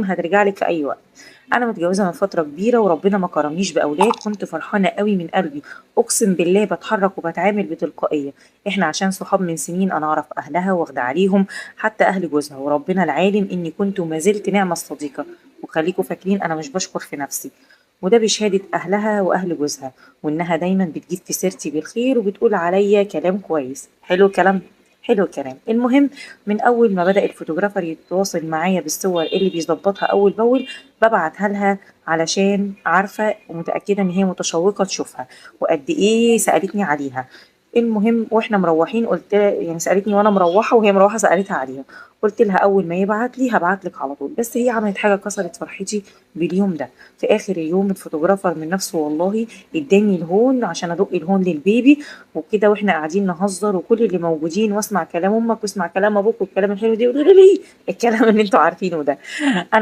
هترجع لِك في أي وقت. أنا متجوزة من فترة كبيرة وربنا ما كرمنيش بأولاد، كنت فرحانة أوي من قلبي، أقسم بالله باتحرك وباتعامل بتلقائية. إحنا عشان صحاب من سنين أنا أعرف أهلها واخدة عليهم، حتى أهل جوزها، وربنا العالم إني كنت وما زلت نعمة الصديقة. وخليكم فاكرين أنا مش باشكر في نفسي، وده بشهادة أهلها وأهل جوزها، وإنها دايما بتجيب في سيرتي بالخير وبتقول عليا كلام كويس. حلو الكلام. حلو الكلام. المهم، من أول ما بدأ الفوتوغرافر يتواصل معايا بالصور اللي بيظبطها أول بأول ببعتها لها، علشان عارفة ومتأكدة إن هي متشوقة تشوفها وقد إيه سألتني عليها. المهم واحنا مروحين قلت يعني سألتني وانا مروحة وهي مروحة سألتها عليها. قلت لها اول ما يبعت لي هبعت لك على طول، بس هي عملت حاجة كسرت فرحتي باليوم ده. في اخر اليوم الفوتوغرافر من نفسه والله اداني الهون عشان ادق الهون للبيبي وكده، واحنا قاعدين نهزر وكل اللي موجودين واسمع كلام امك واسمع كلام ابوك والكلام الحلو ده يقولوا لي الكلام اللي انتوا عارفينه ده.